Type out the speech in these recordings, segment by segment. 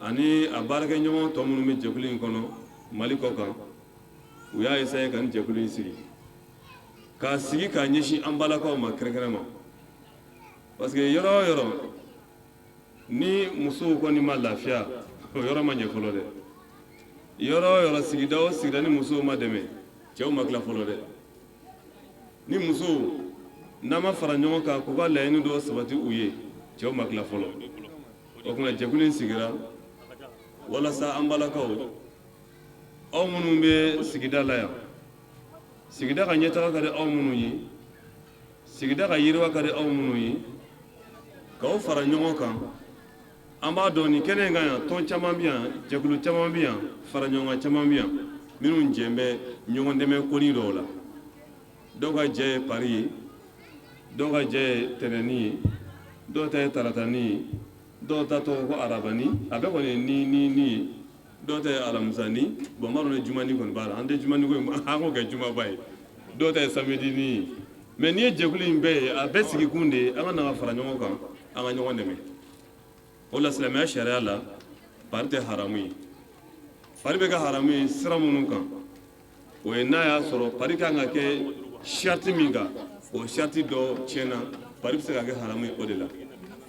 ani a baarakɛ ɲɔgɔn tɔ minnu bɛ jɛkulu in kɔnɔ Mali kɔ kan u y'a essayé ka nin jɛkulu in sigi k'a sigi k'a ɲɛsin an balakaw ma kɛrɛnkɛrɛn parce que yɔrɔ o yɔrɔ ni musow kɔni ma lafiya o yɔrɔ ma ɲɛ fɔlɔ dɛ yɔrɔ o yɔrɔ sigida o sigida ni musow ma dɛmɛ cɛw ma tila fɔlɔ dɛ ni musow n'a ma fara ɲɔgɔn kan k'u ka laɲini dɔw sabati u ye cɛw ma tila fɔlɔ o tuma jɛkulu in sigira walasa an balakaw aw minnu bɛ sigida la yan sigida ka ɲɛtaga ka di aw minnu ye sigida ka yiriwa ka di aw minnu ye k'aw fara ɲɔgɔn kan an b'a dɔn nin kɛnɛ in kan yan tɔn caman bɛ yan jɛkulu caman bɛ yan fara ɲɔgɔn kan caman bɛ yan minnu jɛn bɛ ɲɔgɔn dɛmɛ koni dɔw la dɔw ka jɛ ye pari ye dɔw ka jɛ ye tɛnɛni ye dɔw ta ye taratani ye dɔw ta tɔgɔ ko arabani a bɛɛ kɔni ye ni ye dɔw ta ye alamisani bon n b'a dɔn ni jumani kɔni b'a la an tɛ jumani ko an k'o kɛ jumaba ye dɔw ta ye samedini ye mais n'i ye jɛkulu in bɛɛ ye a bɛɛ sigikun de ye an ka na ka fara ɲɔgɔn kan an ka ɲɔgɔn dɛmɛ o la silamɛya sariya la pari tɛ haramu ye pari bɛ kɛ haramu ye sira minnu kan o ye n'a y'a sɔrɔ pari kan ka kɛ sariti min kan o sariti dɔ tiɲɛna pari bɛ se ka kɛ haramu ye o de la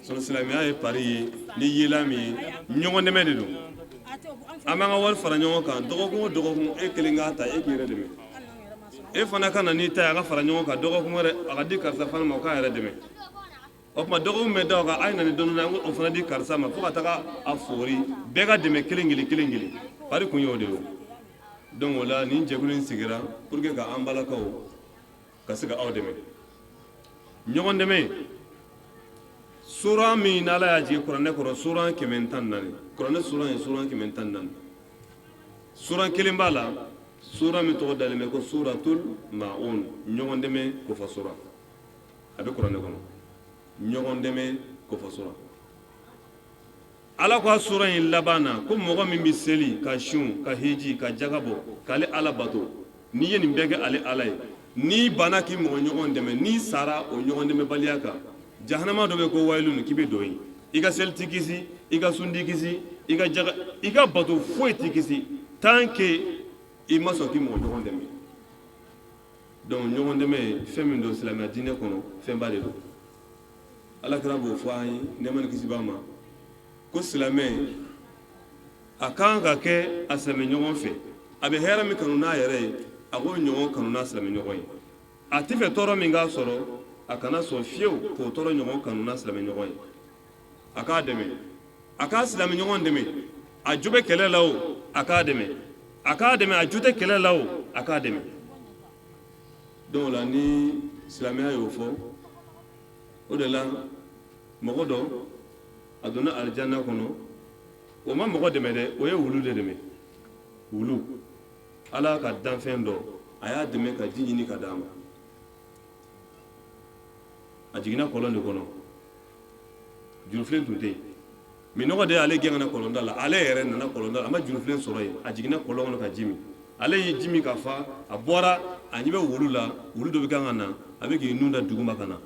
sɔrɔ silamɛya ye pari ye ni yela min ye ɲɔgɔn dɛmɛ de don an b'an ka wari fara ɲɔgɔn kan dɔgɔkun o dɔgɔkun e kelen k'a ta e k'i yɛrɛ dɛmɛ e fana ka na n'i ta ye a ka fara ɲɔgɔn kan dɔgɔkun wɛrɛ a ka di karisa fana ma o k'a yɛrɛ dɛmɛ o tuma dɔgɔkun bɛ da o kan a ye na ni dɔɔnin o fana di karisa ma fo ka taga a fori bɛɛ ka dɛmɛ kelen kelen pari kun y'o de ye donc o la nin jɛkulu in sigira pour que ka an balakaw ka se ka aw dɛmɛ ɲɔgɔn dɛmɛ sura min n'ala y'a jigin kuranɛ kɔrɔ sura 114 kuranɛ sura ye sura 114 sura kelen b'a la sura min tɔgɔ dalen bɛ ko suratul maun ɲɔgɔn dɛmɛ kofɔ sura a bɛ kuranɛ kɔnɔ ɲɔgɔn dɛmɛ kofɔ sura ala ko a sura in laban na ko mɔgɔ min bɛ seli ka sun ka hiji ka jaga bɔ k'ale ala bato n'i ye nin bɛɛ kɛ ale ala ye n'i banna k'i mɔgɔ ɲɔgɔn dɛmɛ n'i sara o ɲɔgɔn dɛmɛ baliya kan jahanama dɔ bɛ ko wayilu k'i bɛ don yen i ka seli ti kisi i ka sun ti kisi i ka jaga i ka bato foyi ti kisi tant que i ma sɔn k'i mɔgɔ ɲɔgɔn dɛmɛ donc ɲɔgɔn dɛmɛ ye fɛn min don silamɛya diinɛ kɔnɔ fɛnba de don alakira b'o fɔ an ye nɛɛma ni kisi b'a ma ko silamɛ a kan ka kɛ a silamɛɲɔgɔn fɛ a bɛ hɛrɛ min kanu n'a yɛrɛ ye a k'o ɲɔgɔn kanu n'a silamɛɲɔgɔn ye a tɛ fɛ tɔɔrɔ min k'a sɔrɔ a kana sɔn fiyewu k'o tɔɔrɔ ɲɔgɔn kanu n'a silamɛɲɔgɔn ye a k'a dɛmɛ a k'a silamɛɲɔgɔn dɛmɛ a jo bɛ kɛlɛ la o a k'a dɛmɛ a k'a dɛmɛ a jo tɛ kɛlɛ la o a k'a dɛmɛ donc o la ni silamɛya y'o fɔ o de la mɔgɔ dɔ a donna alijanna kɔnɔ o ma mɔgɔ dɛmɛ dɛ o ye wulu de dɛmɛ wulu ala ka danfɛn dɔ a y'a dɛmɛ ka ji ɲini ka d'a ma a jiginna kɔlɔn de kɔnɔ jurufilen tun tɛ yen minɔgɔ de y'ale gɛn ka na kɔlɔnda la ale yɛrɛ nana kɔlɔnda la a ma jurufilen sɔrɔ yen a jiginna kɔlɔn kɔnɔ ka ji min ale ye ji min ka fa a bɔra a ɲɛ bɛ wulu la wulu dɔ bɛ kan ka na a bɛ k'i nun da duguma ka na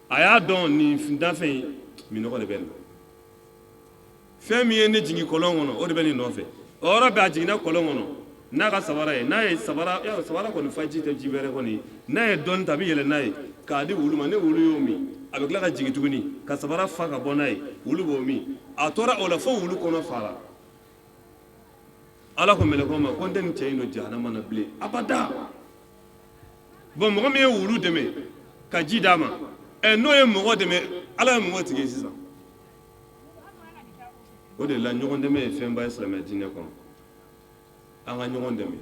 a y'a dɔn nin danfɛn in minɔgɔ de bɛ nin fɛn min ye ne jigin kɔlɔn kɔnɔ o de bɛ nin nɔfɛ o yɔrɔ bɛɛ a jiginna kɔlɔn kɔnɔ n'a ka sabara ye n'a ye sabara kɔni faji tɛ ji wɛrɛ kɔni n'a ye dɔɔni ta a bɛ yɛlɛ n'a ye k'a di wulu ma ne wulu y'o min a bɛ tila ka jigin tuguni ka sabara fa ka bɔ n'a ye wulu b'o min a tora o la fo wulu kɔnɔ fara ala ko mɛlɛkɛw ma ko n tɛ nin cɛ in don jahanama na bilen abada bon mɔgɔ min ye wulu dɛmɛ ka ji d'a ma n'o ye mɔgɔ dɛmɛ ala ye mɔgɔ tigɛ sisan o de la ɲɔgɔn dɛmɛ ye fɛnba ye silamɛya diinɛ kɔnɔ an ka ɲɔgɔn dɛmɛ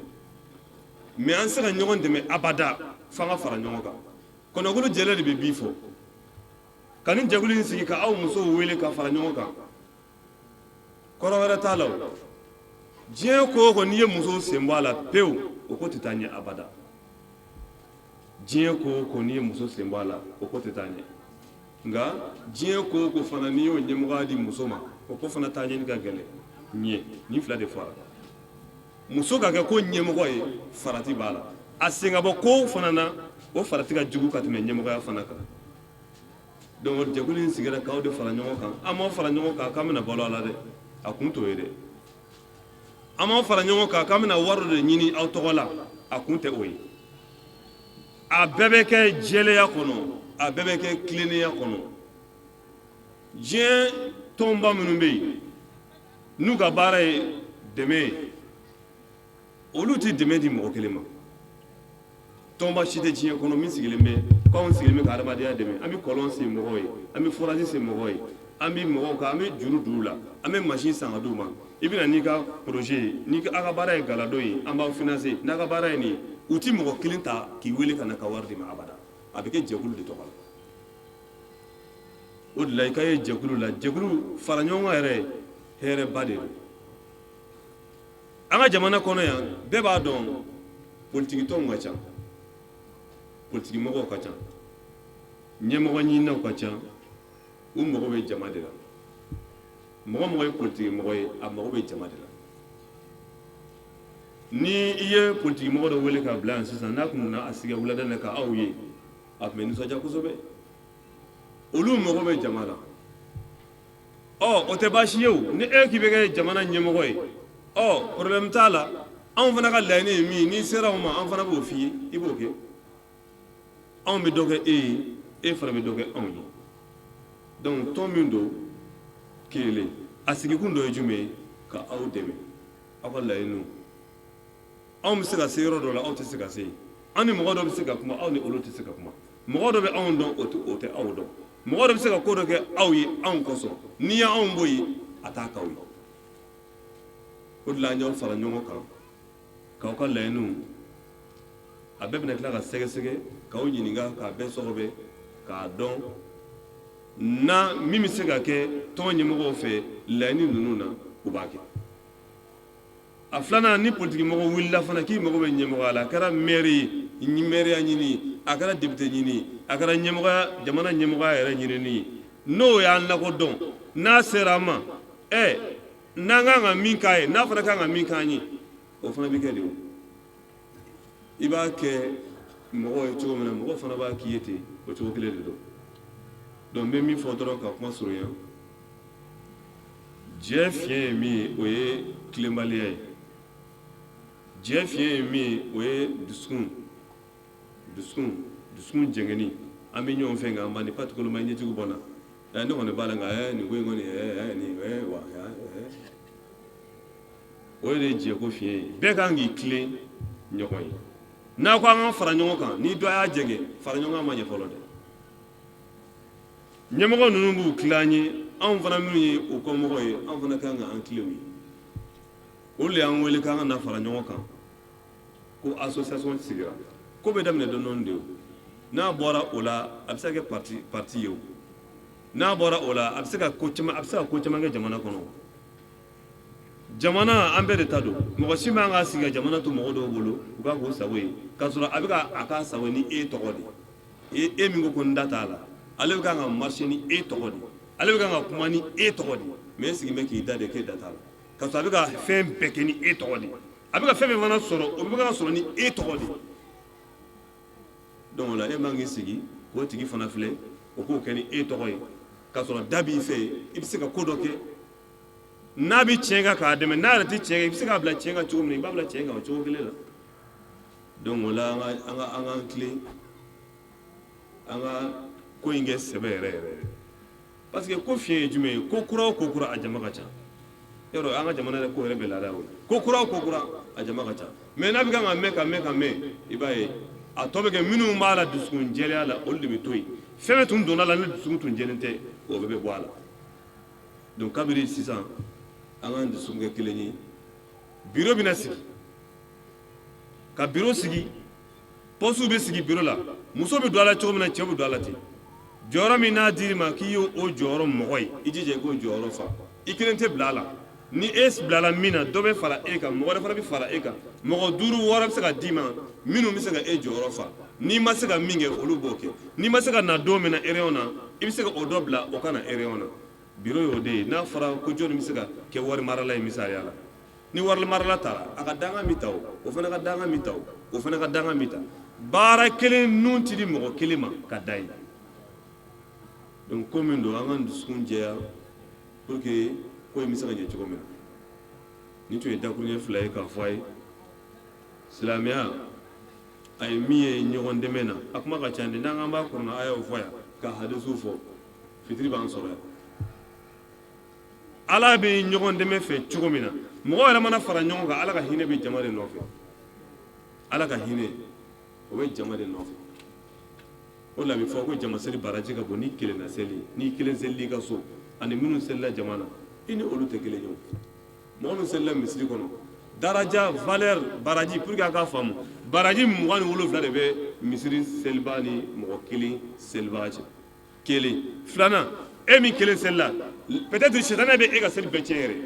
mais an se ka ɲɔgɔn dɛmɛ abada f'an ka fara ɲɔgɔn kan kɔnɔkulu jɛlɛ de bɛ bi fɔ ka nin jɛkulu in sigi ka aw musow wele ka fara ɲɔgɔn kan kɔrɔ wɛrɛ t'a la o diɲɛ ko o ko n'i ye musow sen bɔ a la pewu o ko tɛ taa ɲɛ abada diɲɛ ko o ko n'i ye muso sen bɔ a la o ko tɛ taa ɲɛ nka diɲɛ ko o ko fana n'i y'o ɲɛmɔgɔya di muso ma o ko fana taa ɲɛni ka gɛlɛn ɲɛ nin fila de fɔra muso ka kɛ ko ɲɛmɔgɔ ye farati b'a la a sen ka bɔ ko fana na o farati ka jugu ka tɛmɛ ɲɛmɔgɔya fana kan donc jɛkulu in sigira k'aw de fara ɲɔgɔn kan an m'aw fara ɲɔgɔn kan k'an bɛna balo a la dɛ a kun t'o ye dɛ an m'aw fara ɲɔgɔn kan k'an bɛna wari de ɲini aw tɔgɔ la a kun tɛ o ye a bɛɛ bɛ kɛ jɛlenya kɔnɔ a bɛɛ bɛ kɛ tilennenya kɔnɔ diɲɛ tɔnba minnu bɛ yen n'u ka baara ye dɛmɛ ye olu tɛ dɛmɛ di mɔgɔ kelen ma tɔnba si tɛ diɲɛ kɔnɔ min sigilen bɛ k'anw sigilen bɛ ka adamadenya dɛmɛ an bɛ kɔlɔn sen mɔgɔw ye an bɛ forage sen mɔgɔw ye an bɛ mɔgɔw kan an bɛ juru don u la an bɛ machine san ka d'u ma i bɛna n'i ka projet ye n'i ka a ka baara ye galadon ye an b'aw financer n'a ka baara ye nin ye u ti mɔgɔ kelen ta k'i wele ka na ka wari di ma abada a bɛ kɛ jɛkulu de tɔgɔ la o de la i ka ye jɛkulu la jɛkulu fara ɲɔgɔn kan yɛrɛ hɛrɛba de don an ka jamana kɔnɔ yan bɛɛ b'a dɔn politikitɔnw ka ca politikimɔgɔw ka ca ɲɛmɔgɔ ɲininaw ka ca u mago bɛ jama de la mɔgɔ mɔgɔ ye politikimɔgɔ ye a mago bɛ jama de la ni i ye politikimɔgɔ dɔ wele k'a bila yan sisan n'a tun nana a sigi wulada in na ka aw ye a tun bɛ nisɔndiya kosɛbɛ olu mago bɛ jama la o tɛ baasi ye o ni e k'i bɛ kɛ jamana ɲɛmɔgɔ ye problème t'a la anw fana ka laɲini ye min n'i sera o ma an fana b'o f'i ye i b'o kɛ anw bɛ dɔ kɛ e ye e fana bɛ dɔ kɛ anw ye donc tɔn min don kelen a sigikun dɔ ye jumɛn ye ka aw dɛmɛ aw ka laɲiniw anw bɛ se ka se yɔrɔ dɔ la aw tɛ se ka se an ni mɔgɔ dɔ bɛ se ka kuma aw ni olu tɛ se ka kuma mɔgɔ dɔ bɛ anw dɔn o tɛ aw dɔn mɔgɔ dɔ bɛ se ka ko dɔ kɛ aw ye anw kosɔn n'i ye anw bɔ yen a t'a k'aw ye o de la an y'aw fara ɲɔgɔn kan k'aw ka laɲiniw a bɛɛ bɛna tila ka sɛgɛsɛgɛ k'aw ɲininka k'a bɛɛ sɔgɔbɛ k'a dɔn na min bɛ se ka kɛ tɔn ɲɛmɔgɔw fɛ laɲini ninnu na u b'a kɛ a filanan ni politikimɔgɔ wulila fana k'i mago bɛ ɲɛmɔgɔya la a kɛra maire ye maire ɲini a kɛra député ɲini a kɛra ɲɛmɔgɔya jamana ɲɛmɔgɔya yɛrɛ ɲinini ye n'o y'an lakodɔn n'a sera an ma n'an kan ka min k'a ye n'a fana kan ka min k'an ye o fana bɛ kɛ de o i b'a kɛ mɔgɔw ye cogo min na mɔgɔ fana b'a k'i ye ten o cogo kelen de don donc n bɛ min fɔ dɔrɔn ka kuma surunya diɲɛ fiɲɛ ye min ye o ye tilenbaliya ye diɲɛ fiɲɛ ye min ye o ye dusukun jɛngɛni an bɛ ɲɔgɔn fɛ nka an bani patikolo ma ɲɛjugu bɔ n na ne kɔni b'a la nka nin ko in kɔni nin wa o de ye jɛko fiɲɛ ye bɛɛ kan k'i tilen ɲɔgɔn ye n'a ko an ka fara ɲɔgɔn kan ni dɔ y'a jɛngɛ fara ɲɔgɔn kan ma ɲɛ fɔlɔ dɛ ɲɛmɔgɔ ninnu b'u tilen an ye anw fana minnu ye o kɔmɔgɔ ye anw fana kan ka an tilen u ye olu de y'an wele k'an ka na fara ɲɔgɔn kan ko association sigira ko bɛ daminɛ dɔɔnin-dɔɔnin de o n'a bɔra o la a bɛ se ka kɛ parti ye o n'a bɔra o la a bɛ se ka ko caman kɛ jamana kɔnɔ jamana an bɛɛ de ta don mɔgɔ si man ka sigi ka jamana to mɔgɔ dɔw bolo u k'a k'o sago ye k'a sɔrɔ a bɛ a k'a sago ni e tɔgɔ de e min ko n da t'a la ale bɛ kan ka marcher ni e tɔgɔ de ale bɛ kan ka kuma ni e tɔgɔ de mais e sigilen bɛ k'i da de k'e da t'a la k'a sɔrɔ a bɛ ka fɛn bɛɛ kɛ ni e tɔgɔ de a bɛ ka fɛn bɛɛ fana sɔrɔ o bɛ ka sɔrɔ ni e tɔgɔ de donc o la e man k'i sigi k'o tigi fana filɛ o k'o kɛ ni e tɔgɔ ye k'a sɔrɔ da b'i fɛ i bɛ se ka ko dɔ kɛ n'a bɛ tiɲɛ kan k'a dɛmɛ n'a yɛrɛ tɛ tiɲɛ kan i bɛ se k'a bila tiɲɛ kan cogo min na i b'a bila tiɲɛ kan o cogo kelen la donc o la an k'an tilen an ka ko in kɛ sɛbɛ yɛrɛ yɛrɛ parce que ko fiɲɛ ye jumɛn ye ko kura o ko kura a jama ka ca yɔrɔ an ka jamana yɛrɛ ko yɛrɛ bɛ laada o ko kura o ko kura a jama ka ca mais n'a bɛ kan ka mɛn i b'a ye a tɔ bɛ kɛ minnu b'a la dusukun jɛlenya la olu de bɛ to yen fɛn bɛ tun donna la ni dusukun tun jɛlen tɛ o bɛɛ bɛ bɔ a la donc kabiri sisan an ka dusukun kɛ kelen ye biro bɛna sigi ka biro sigi pɔsiw bɛ sigi biro la muso bɛ don a la cogo min na cɛ bɛ don a la ten jɔyɔrɔ min n'a dir'i ma k'i y'o jɔyɔrɔ mɔgɔ ye i jija i k'o jɔyɔrɔ fa i kelen tɛ bila a la ni e bilala min na dɔ bɛ fara e kan mɔgɔ wɛrɛ fana bɛ fara e kan mɔgɔ 5 wɔɔrɔ bɛ se ka d'i ma minnu bɛ se ka e jɔyɔrɔ fa n'i ma se ka min kɛ olu b'o kɛ n'i ma se ka na don min na réunion na i bɛ se ka o dɔ bila o ka na réunion na biro y'o de ye n'a fɔra ko jɔnni bɛ se ka kɛ wari marala ye misaliya la ni wari marala taara a ka dangan min ta o fana ka dangan min ta o fana ka dangan min ta baara kelen nun tɛ di mɔgɔ kelen ma ka da ye donc ko min don an ka dusukun jɛya pour que ko mi saka je cogo min ni tun ye dakuruɲɛ fila ye k'a fɔ a ye silamɛya a ye min ye ɲɔgɔn dɛmɛ na a kuma ka ca de n'an k'an b'a kɔnɔ a y'o fɔ yan ka hadisiw fɔ fitiri b'an sɔrɔ yan ala bɛ ɲɔgɔn dɛmɛ fɛ cogo min na mɔgɔ yɛrɛ mana fara ɲɔgɔn kan ala ka hinɛ bɛ jama de nɔfɛ ala ka hinɛ o bɛ jama de nɔfɛ o la a bɛ fɔ ko jama seli baraji ka bon ni kelen na seli n'i kelen selila i ka so ani minnu selila jama na i ni olu tɛ kelen ye mɔgɔ min selila misiri kɔnɔ daraja valeur baraji pour que a ka faamu baraji 27 de bɛ misiri seliba ni mɔgɔ kelen selibaga cɛ kelen filanan e min kelen selila peut-être sitanɛ bɛ e ka seli bɛɛ tiɲɛ yɛrɛ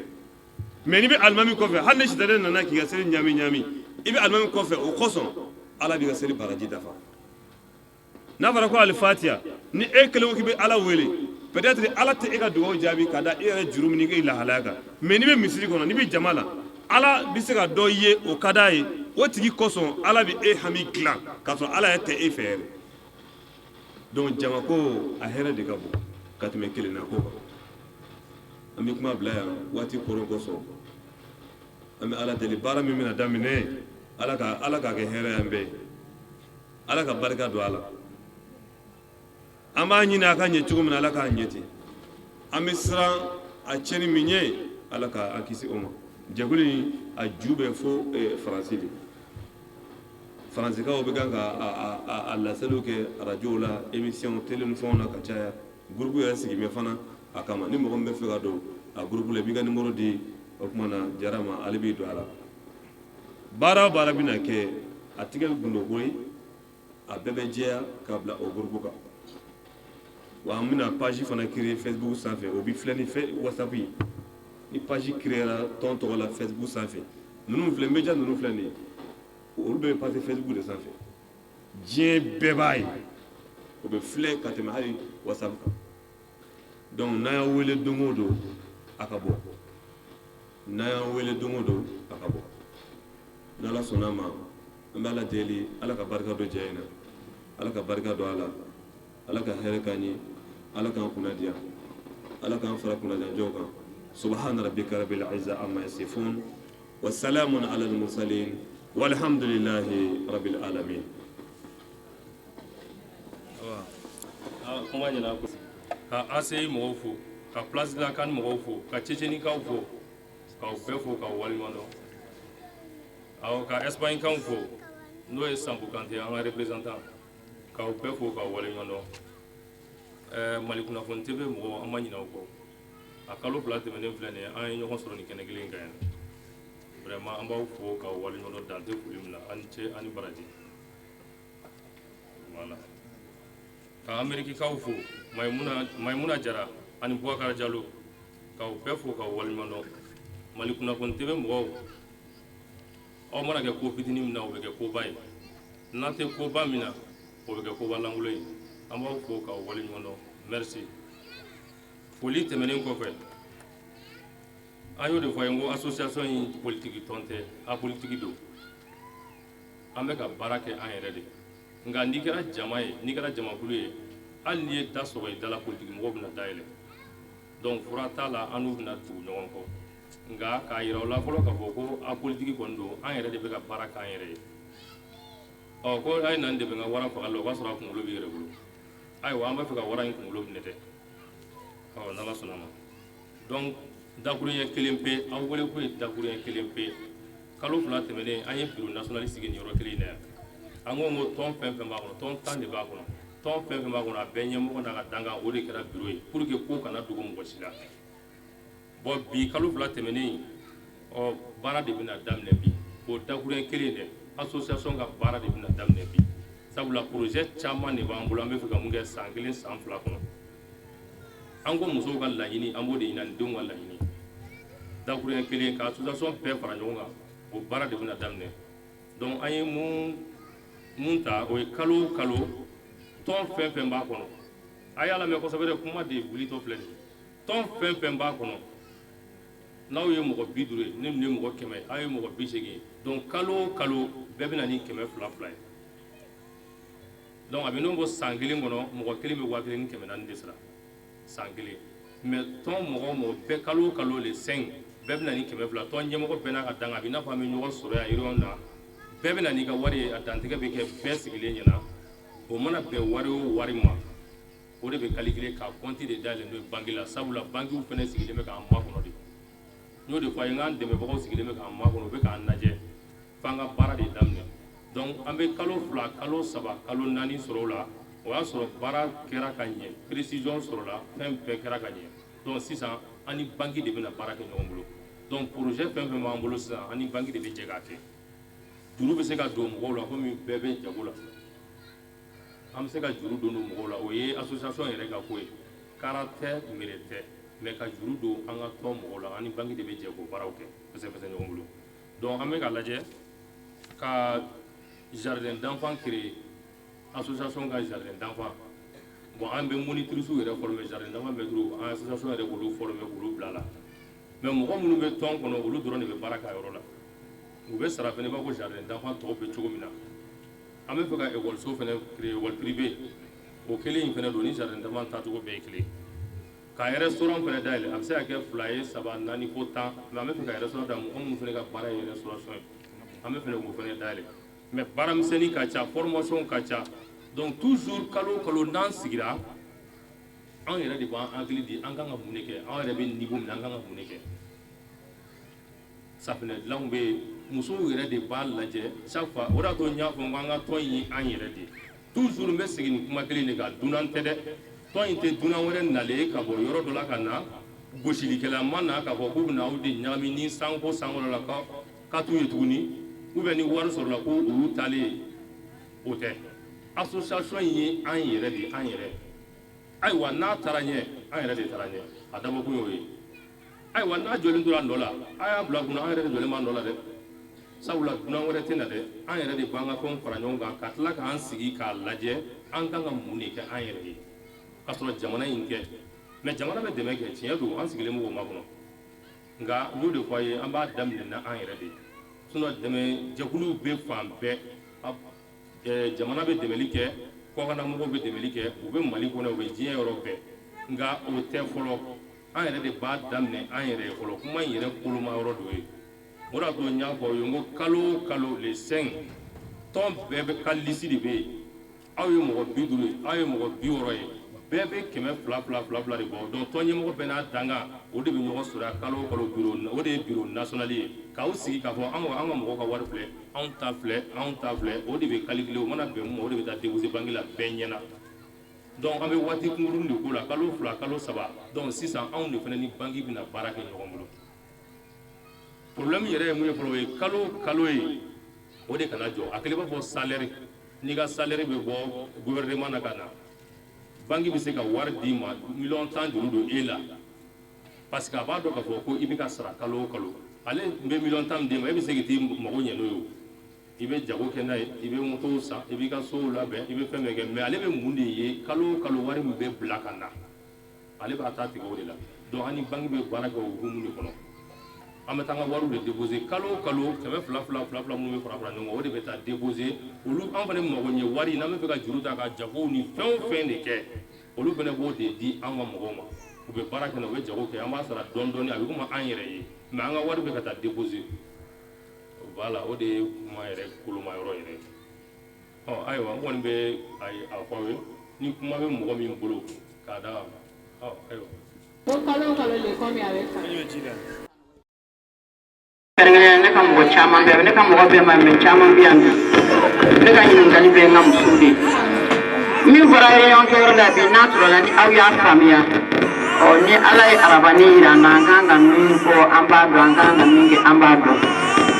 mais n'i bɛ alimami kɔfɛ hali ni sitanɛ nana k'i ka seli ɲami ɲami i bɛ alimami kɔfɛ o kosɔn ala b'i ka seli baraji dafa n'a fɔra ko alifatiya ni e kelen ko k'i bɛ ala wele peut-être ala tɛ e ka dugawu jaabi k'a da e yɛrɛ juru min k'e lahalaya kan mais n'i bɛ misiri kɔnɔ n'i bɛ jama la ala bɛ se ka dɔ ye o ka d'a ye o tigi kosɔn ala bɛ e hami dilan k'a sɔrɔ ala yɛrɛ tɛ e fɛ yɛrɛ donc jama ko a hɛrɛ de ka bon ka tɛmɛ kelenna ko kan an bɛ kuma bila yan waati koron kosɔn an bɛ ala deli baara min bɛna daminɛ ala k'a kɛ hɛrɛ y'an bɛɛ ye ala ka barika don a la an b'a ɲini a ka ɲɛ cogo min na ala k'a ɲɛ ten an bɛ siran a cɛnni min ɲɛ ala k'an kisi o ma jɛkulu in a ju bɛ fo faransi de faransikaw bɛ kan ka a laseliw kɛ arajow la émission télé ni fɛnw na ka caya groupe yɛrɛ sigimɛ fana a kama ni mɔgɔ min bɛ fɛ ka don a groupe la i b'i ka numéro di o tuma na jara ma ale b'i don a la baara o baara bɛna kɛ a tigɛ bɛ gundo koyi a bɛɛ bɛ jɛya ka bila o groupe kan wa an bɛna page fana créer Facebook sanfɛ o bɛ filɛ ni WhatsApp ye ni page créera tɔn tɔgɔ la Facebook sanfɛ ninnu filɛ média ninnu filɛ nin ye olu bɛ passer Facebook de sanfɛ diɲɛ bɛɛ b'a ye o bɛ filɛ ka tɛmɛ hali WhatsApp kan donc n'an y'aw wele don o don a ka bɔ n'an y'aw wele don o don a ka bɔ n'ala sɔnna a ma an bɛ ala deli ala ka barika don jɛ in na ala ka barika don a la ala ka hɛrɛ k'an ye ala k'an kunnadiya ala k'an fara kunnajanjɔw kan subhana rabbika rabbil izza amma yasifun wa salamun ala al mursalin walhamdulillahi rabbil alamin kuma ɲɛna ka ACI mɔgɔw fo ka place de la CAN mɔgɔw fo ka Tchétchénikaw fo k'aw bɛɛ fo k'aw waleɲuman dɔn awɔ ka Espagne kanw fo n'o ye Sanbu Kante an ka représentant k'aw bɛɛ fo k'aw waleɲuman dɔn Mali kunnafoni TV mɔgɔw an ma ɲinɛ aw kɔ a kalo 2 tɛmɛnen filɛ nin ye an ye ɲɔgɔn sɔrɔ nin kɛnɛ kelen kan yan vraiment an b'aw fo k'aw waleɲuman dɔn dan tɛ foli min na ani cɛ ani baraji voilà ka Amerikikaw fo Maimuna Jara ani Boubacar Diallo k'aw bɛɛ fo k'aw waleɲuman dɔn Mali kunnafoni TV mɔgɔw aw mana kɛ ko fitinin min na o bɛ kɛ koba ye n'an tɛ koba min na o bɛ kɛ koba lankolon ye an b'aw fo k'aw waleɲuman dɔn merci foli tɛmɛnen kɔfɛ an y'o de fɔ ye n ko association in politiki tɔn tɛ a politiki don an bɛ ka baara kɛ an yɛrɛ de nka n'i kɛra jama ye n'i kɛra jamakulu ye hali n'i ye da sɔgɔ i da la politiki mɔgɔw bɛna dayɛlɛ donc fura t'a la an n'u bɛna tugu ɲɔgɔn kɔ nka k'a yira u la fɔlɔ k'a fɔ ko a politiki kɔni don an yɛrɛ de bɛ ka baara k'an yɛrɛ ye ɔ ko a ye nan dɛmɛ n ka wara fagali la o b'a sɔrɔ a kunkolo b'i yɛrɛ bolo ayiwa an b'a fɛ ka wara in kunkolo minɛ dɛ ɔ n'ala sɔnna ma donc dakuruɲɛ kelen pe an wele ko ye dakuruɲɛ kelen pe kalo 2 tɛmɛnen an ye bureau national sigi nin yɔrɔ kelen in na yan an ko tɔn fɛn fɛn b'a kɔnɔ tɔn 10 de b'a kɔnɔ tɔn fɛn fɛn b'a kɔnɔ a bɛɛ ɲɛmɔgɔ n'a ka dankan o de kɛra bureau ye pour que ko kana dogo mɔgɔ si la bon bi kalo 2 tɛmɛnen ɔ baara de bɛna daminɛ bi o dakuruɲɛ kelen dɛ association ka baara de bɛna daminɛ bi sabula projet caman de b'an bolo an bɛ fɛ ka mun kɛ san 1 san 2 kɔnɔ an ko musow ka laɲini an b'o de ɲini ani denw ka laɲini dakuruɲɛ kelen ka association bɛɛ fara ɲɔgɔn kan o baara de bɛna daminɛ donc an ye mun ta o ye kalo o kalo tɔn fɛn fɛn b'a kɔnɔ a y'a lamɛn kosɛbɛ dɛ kuma de wulitɔ filɛ nin ye tɔn fɛn fɛn b'a kɔnɔ n'aw ye mɔgɔ 50 ye ne ye mɔgɔ 100 aw ye mɔgɔ 80 ye donc kalo o kalo bɛɛ bɛna ni 200 ye donc a bɛ n'o bɔ san 1 kɔnɔ mɔgɔ 1 bɛ 1400 ni 400 de sara san 1 mais ton mo be kalo le 5 bebe na ni keme fla ton nyemo be na ka danga bi na fa mi nyogo soro ya iro na bebe na ni ka wari atantike be ke be sigile nyina o mana be wari ma o de be calculer ka compte de dalen do bangi la sabula bangi u fene sigile me ka amma kono de no de fa ngan de me bako sigile me ka amma kono be ka naje fanga bara de damne donc ambe kalo fla kalo saba kalo nani soro la o ya soro bara kera ka nye précision soro la fem pe kera ka nye donc sisan ani bangi de bena bara ke ɲɔgɔn bolo donc projet fɛn fɛn b'an bolo sisan ani bangi de bɛ jɛ k'a kɛ juru bɛ se ka don mɔgɔw la komi bɛɛ bɛ jago la an bɛ se ka juru don mɔgɔw la o ye association yɛrɛ ka ko ye kara tɛ mere tɛ mais ka juru don an ka tɔn mɔgɔw la ani bangi de bɛ jɛ k'o baaraw kɛ fɛsɛfɛsɛ ɲɔgɔn bolo donc an bɛ ka lajɛ ka jardin d'enfant créer association ka jardin d'enfant bon an bɛ monitrice yɛrɛ former jardin d'enfant bɛ turu an association yɛrɛ k'olu former k'olu bila la mais mɔgɔ minnu bɛ tɔn kɔnɔ olu dɔrɔn de bɛ baara k'a yɔrɔ la u bɛ sara fɛnɛ b'a fɔ jardin d'enfant tɔw bɛ cogo min na an bɛ fɛ ka école fɛnɛ créer école privée o kelen in fɛnɛ don ni jardin d'enfant tacogo bɛɛ ye kelen ka restaurant fɛnɛ dayɛlɛ a bɛ se ka kɛ 2 3 4 fo 10 mais an bɛ fɛ ka restaurant da mɔgɔ minnu fɛnɛ ka baara ye restauration ye an bɛ fɛnɛ k'o fɛnɛ dayɛlɛ mais baaramisɛnnin ka ca formation ka ca donc toujours kalo n'an sigira an yɛrɛ de b'an hakili di an kan ka mun de kɛ an yɛrɛ bɛ niveau min na an kan ka mun de kɛ safinɛ dilanw bɛ yen musow yɛrɛ de b'a lajɛ chaque fois o de y'a to n y'a fɔ n ko an ka tɔn in ye an yɛrɛ de toujours n bɛ segin nin kuma kelen de kan dunan tɛ dɛ tɔn in tɛ dunan wɛrɛ nalen ka bɔ yɔrɔ dɔ la ka na gosilikɛla ma na k'a fɔ k'u bɛna aw de ɲagami ni sanko wɛrɛ la ka t'u ye tuguni ou bien ni wari sɔrɔla ko olu talen ye o tɛ association in ye an yɛrɛ de an yɛrɛ ayiwa n'a taara ɲɛ an yɛrɛ de taara ɲɛ a dabɔkun y'o ye ayiwa n'a jɔlen tora nɔ la a y'a bila kunna an yɛrɛ de jɔlen b'a nɔ la dɛ sabula dunan wɛrɛ tɛ na dɛ an yɛrɛ de b'an ka fɛnw fara ɲɔgɔn kan ka tila k'an sigi k'a lajɛ an kan ka mun de kɛ an yɛrɛ ye ka sɔrɔ jamana in kɛ mais jamana bɛ dɛmɛ kɛ tiɲɛ don an sigilen b'o makɔnɔ nka n y'o de fɔ a ye an b'a daminɛ na an yɛrɛ de sinon dɛmɛ jɛkuluw bɛ fan bɛɛ jamana bɛ dɛmɛli kɛ kɔkanamɔgɔw bɛ dɛmɛli kɛ u bɛ mali kɔnɔ u bɛ diɲɛ yɔrɔ bɛɛ nka o tɛ fɔlɔ an yɛrɛ de b'a daminɛ an yɛrɛ ye fɔlɔ kuma in yɛrɛ koloma yɔrɔ dɔ ye o de y'a to n y'a fɔ aw ye n ko kalo o kalo le 5 tɔn bɛɛ bɛ ka lisi de bɛ yen aw ye mɔgɔ 50 ye aw ye mɔgɔ 60 ye bɛɛ bɛ 200 de bɔ donc tɔn ɲɛmɔgɔ bɛɛ n'a dankan o de bɛ ɲɔgɔn sɔrɔ kalo o kalo bureau o de ye bureau national ye k'aw sigi k'a fɔ an ka mɔgɔw ka wari filɛ anw ta filɛ o de bɛ calculer o mana bɛn mun ma o de bɛ taa déposer banque la bɛɛ ɲɛna donc an bɛ waati kunkurunin de k'o la kalo 2 kalo 3 donc sisan anw de fana ni banque bɛna baara kɛ ɲɔgɔn bolo problème yɛrɛ ye mun ye fɔlɔ o ye kalo ye o de kana jɔ a kɛlen b'a fɔ salaire n'i ka salaire bɛ bɔ gouvernement na ka na banque bɛ se ka wari d'i ma 10 juru don e la parce que a b'a dɔn k'a fɔ ko i bɛ ka sara kalo o kalo ale bɛ 10 d'e ma e bɛ se k'i t'i mago ɲɛ n'o ye i bɛ jago kɛ n'a ye i bɛ moto san i b'i ka sow labɛn i bɛ fɛn bɛɛ kɛ mais ale bɛ mun de ye kalo o kalo wari min bɛ bila ka na ale b'a ta tigɛ o de la donc an ni banque bɛ baara kɛ o hukumu de kɔnɔ an bɛ taa an ka wariw de déposer kalo o kalo 200 minnu bɛ fara ɲɔgɔn kan o de bɛ taa déposer olu an fana mago ɲɛ wari n'an bɛ fɛ ka juru ta ka jagow ni fɛn o fɛn de kɛ olu fana b'o de di an ka mɔgɔw ma u bɛ baara kɛ na u bɛ jago kɛ an b'a sara dɔɔni a bɛ komi an yɛrɛ ye mais an ka wari bɛ ka taa déposer voilà o de ye kuma yɛrɛ koloma yɔrɔ yɛrɛ ayiwa n kɔni bɛ a fɔ aw ye ni kuma bɛ mɔgɔ min bolo k'a da ayiwa. ko kalo o kalo le kɔmi a bɛ san. kɛrɛnkɛrɛnnen ne ka mɔgɔ caman bɛ ne ka mɔgɔ bɛɛ ma mɛ caman bɛ yan bi ne ka ɲininkali bɛ n ka musow de min fɔra réunion kɛyɔrɔ la bi n'a sɔrɔ la ni aw y'a faamuya ni ala ye arabani yira n na an kan ka min fɔ an b'a dɔn an kan ka min kɛ an b'a dɔn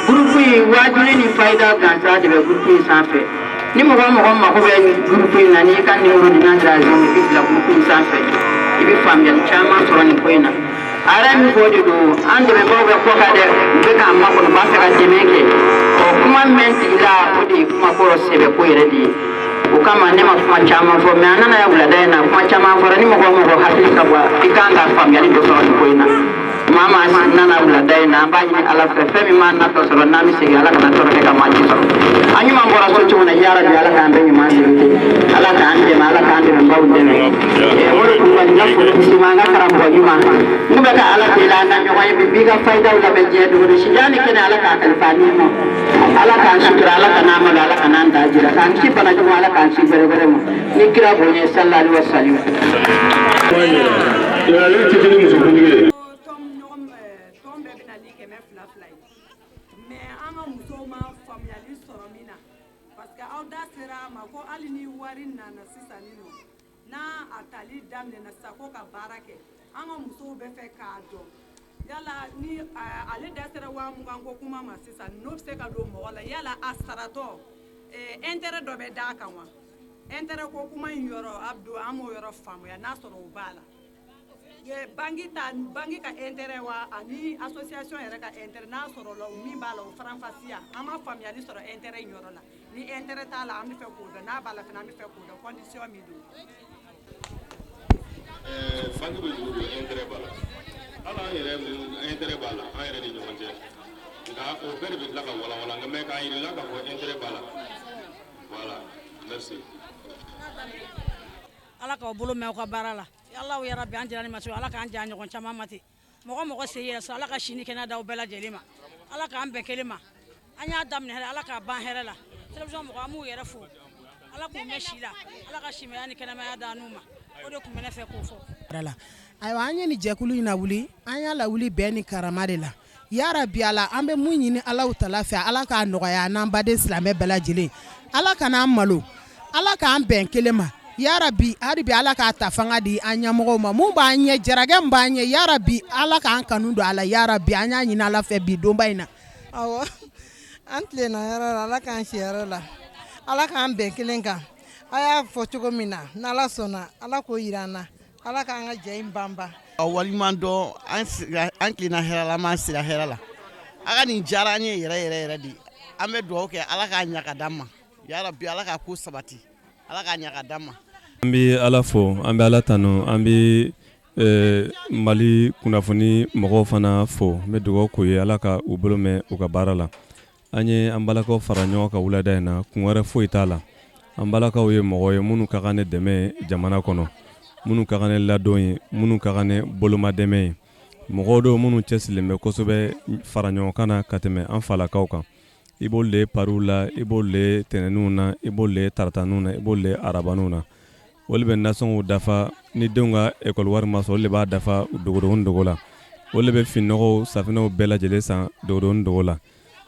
gurupu in waajuli ni fayida gansan de bɛ gurupu in sanfɛ ni mɔgɔ mako bɛ gurupu in na n'i ka nimero di n'a sera zɛn i bɛ bila gurupu in sanfɛ i bɛ faamuyali caman sɔrɔ nin ko in na a yɛrɛ min fɔ de don an dɛmɛbagaw bɛ kɔ ka dɛ u bɛ k'an makɔnɔ u b'a fɛ ka dɛmɛ kɛ kuma min sigila o de ye kuma kɔrɔ sɛbɛ ko yɛrɛ de ye o kama ne ma kuma caman fɔ mais an nana ye wulada in na kuma caman fɔra ni mɔgɔ hakili ka bɔ i kan ka faamuyali dɔ sɔrɔ nin ko in na maa maa nana wulada in na an b'a ɲini ala fɛ fɛn min b'a natɔ sɔrɔ n'an bɛ segin ala kana tɔɔrɔ kɛ ka maa ci sɔrɔ an ɲuman bɔra so cogo na ya rabbi ala kan be ma dirite ala kan de ala kan de mbaw de e wala ko ma na ko ci ma nga karam bo yuma ngbe ka ala de la na nyoy bi bi ga fayda wala be je do ci jani ken ala ka kalfani mo ala kan sutra ala kan amal ala kan anda jira kan ci bana juma ala kan ci bere bere mo ni kira bo ne sallallahu alaihi wasallam ya le ci ni musu ko ni ko ali ni wari nana sisan nino na atali damne na sako ka barake an ka musow bɛ fɛ k'a dɔn yala ni ale dasera wa mugan ko kuma ma sisan n'o bɛ se ka don mɔgɔ la yala a saratɔ intérêt dɔ bɛ d'a kan wa intérêt ko kuma in yɔrɔ Abdou an m'o yɔrɔ faamuya n'a sɔrɔ o b'a la bangi ka intérêt wa ani association yɛrɛ ka intérêt n'a sɔrɔ la o min b'a la o faranfasiya an ma faamuyali sɔrɔ intérêt in yɔrɔ la ni intérêt t'a la an bɛ fɛ k'o dɔn n'a b'a la fana an bɛ fɛ k'o dɔn condition min don. Bangi bɛ dugu don intérêt b'a la hali an yɛrɛ intérêt b'a la an yɛrɛ ni ɲɔgɔn cɛ nka o bɛɛ de bɛ tila ka walawala nka mɛ k'a yir'i la k'a fɔ intérêt b'a la voilà merci. Ala k'aw bolo mɛn aw ka baara la Ala yɛrɛ bi an jira ni ma Ala k'an diya ɲɔgɔn caman ma ten mɔgɔ mɔgɔ se yɛrɛ so Ala ka sini kɛnɛ d'aw bɛɛ lajɛlen ma Ala k'an bɛn kelen ma an y'a daminɛ hɛrɛ Ala k'a ban hɛrɛ la télévision mɔgɔ an m'u yɛrɛ fo Ala k'u mɛn si la Ala ka simaya ni kɛnɛmaya da n'u ma o de tun bɛ ne fɛ k'o fɔ. Ayiwa an ye ni jɛkulu in na wuli an y'a lawuli bɛn ni karama de la yarabi Ala an bɛ mun ɲini Alahu Taala fɛ Ala k'a nɔgɔya n'an baden silamɛ bɛɛ lajɛlen Ala kan'an malo Ala k'an bɛn kelen ma yarabi hali bi Ala k'a ta fanga di an ɲɛmɔgɔw ma mun b'an ɲɛ jaragɛ min b'an ɲɛ yarabi Ala k'an kanu don a la yarabi an y'a ɲini Ala fɛ bi donba in na. Awɔ an tilenna yɔrɔ la Ala k'an si yɔrɔ la Ala k'an bɛn kelen kan a y'a fɔ cogo min na n'Ala sɔnna Ala k'o yira an na Ala k'an ka jɛ in banban. A waliɲuman dɔn an tilenna hɛrɛ la an m'an sira hɛrɛ la a ka nin diyara an ye yɛrɛ de an bɛ dugawu kɛ Ala k'a ɲa ka d'an ma yarabi Ala k'a ko sabati Ala k'a ɲa ka d'an ma. An bɛ Ala fo an bɛ Ala tanu an bɛ Mali kunnafoni mɔgɔw fana fo n bɛ dugawu k'u ye Ala ka u bolo mɛn u ka baara la an ye an balakaw fara ɲɔgɔn kan wulada in na kun wɛrɛ foyi t'a la an balakaw ye mɔgɔ ye minnu ka kan ne dɛmɛ jamana kɔnɔ minnu ka kan ne ladon ye minnu ka kan ne bolomadɛmɛ ye mɔgɔw don minnu cɛsirilen bɛ kosɛbɛ fara ɲɔgɔn kan na ka tɛmɛ an falakaw kan i b'olu le pariw la i b'olu le tɛnɛninw na i b'olu le tarataninw na i b'olu le arabaninw na olu bɛ nasɔngɔw dafa ni denw ka ekɔli wari ma sɔrɔ olu de b'a dafa dogodogoni dogo la olu de bɛ fininɔgɔw safinɛw bɛɛ lajɛlen san dogodogoni dogo la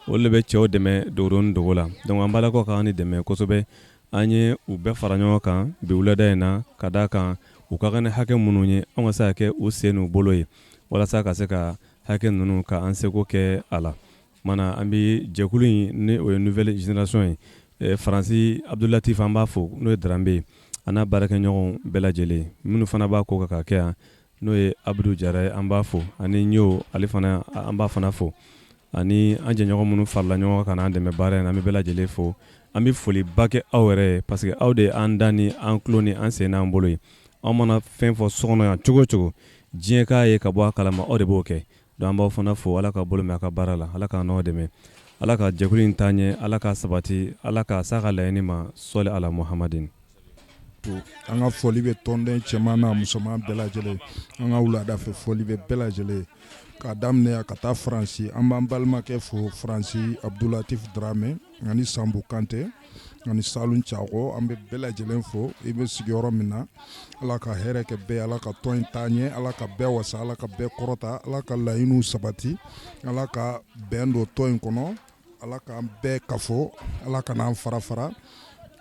olu de bɛ cɛw dɛmɛ dogodogoni dogo la donc an balakaw ka kan ni dɛmɛ kosɛbɛ an ye u bɛɛ fara ɲɔgɔn kan bi wulada in na ka d'a kan u ka kan ni hakɛ minnu ye an ka se ka kɛ u sen n'u bolo ye walasa ka se ka hakɛ ninnu ka an seko kɛ a la mana an bɛ jɛkulu in ni o ye nouvelle génération ye Faransi Abdulatif an b'a fo n'o ye Darambe ye a n'a baarakɛɲɔgɔnw bɛɛ lajɛlen minnu fana b'a ko ka kɛ yan n'o ye Abdou Jara ye an b'a fo ani Ɲo ale fana an b'a fana fo ani an jɛɲɔgɔn minnu farala ɲɔgɔn kan n'an dɛmɛ baara in na an bɛ bɛɛ lajɛlen fo an bɛ foliba kɛ aw yɛrɛ ye parce que aw de an da ni an tulo ni an sen n'an bolo ye aw mana fɛn fɔ sokɔnɔ yan cogo o cogo diɲɛ k'a ye ka bɔ a kalama aw de b'o kɛ donc an b'aw fana fo Ala ka bolo mɛn a ka baara la Ala k'an n'aw dɛmɛ Ala ka jɛkulu in taa ɲɛ Ala ka sabati Ala ka s'a ka laɲini ma sɔli ala Muhamadin. An ka foli bɛ tɔnden cɛman n'a musoman bɛɛ lajɛlen an ka wulada fɛ foli bɛ bɛɛ lajɛlen k'a daminɛ ka taa Faransi an b'an balimakɛ fo Faransi Abdulatif Darame ani Sambu Kante ani Salun Cago an bɛ bɛɛ lajɛlen fo i bɛ sigiyɔrɔ min na Ala ka hɛrɛ kɛ bɛɛ Ala ka tɔn in taa ɲɛ Ala ka bɛɛ wasa Ala ka bɛɛ kɔrɔta Ala ka laɲiniw sabati Ala ka bɛn don tɔn in kɔnɔ Ala k'an bɛɛ kafo Ala ka n'an fara fara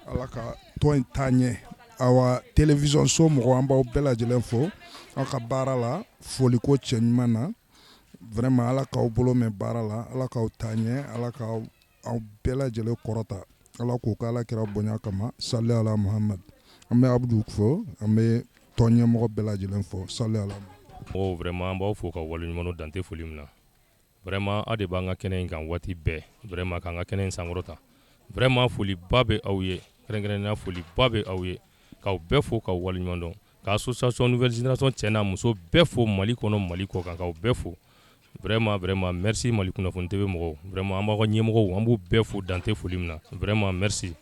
Ala ka tɔn in taa ɲɛ awa télévision so mɔgɔ an b'aw bɛɛ lajɛlen fo aw ka baara la foliko cɛ ɲuman na vraiment Ala k'aw bolo mɛn baara la Ala k'aw taa ɲɛ Ala k'aw bɛɛ lajɛlen kɔrɔta Ala k'u ka Alakira bonya kama sali ala Muhammad an bɛ Abdou fo an bɛ tɔn ɲɛmɔgɔ bɛɛ lajɛlen fo sali ala mɔgɔw vraiment an b'aw fo ka waleɲuman dante foli min na vraiment aw de b'an ka kɛnɛ in kan waati bɛɛ vraiment k'an ka kɛnɛ in sankɔrɔta vraiment foliba bɛ aw ye kɛrɛnkɛrɛnnenya foliba bɛ aw ye k'aw bɛɛ fo k'aw waleɲuman dɔn ka association nouvelle génération cɛ n'a muso bɛɛ fo Mali kɔnɔ Mali kɔ kan k'aw bɛɛ fo vraiment merci Mali kunnafoni TV mɔgɔw vraiment an b'aw ka ɲɛmɔgɔw an b'u bɛɛ fo dante foli min na vraiment merci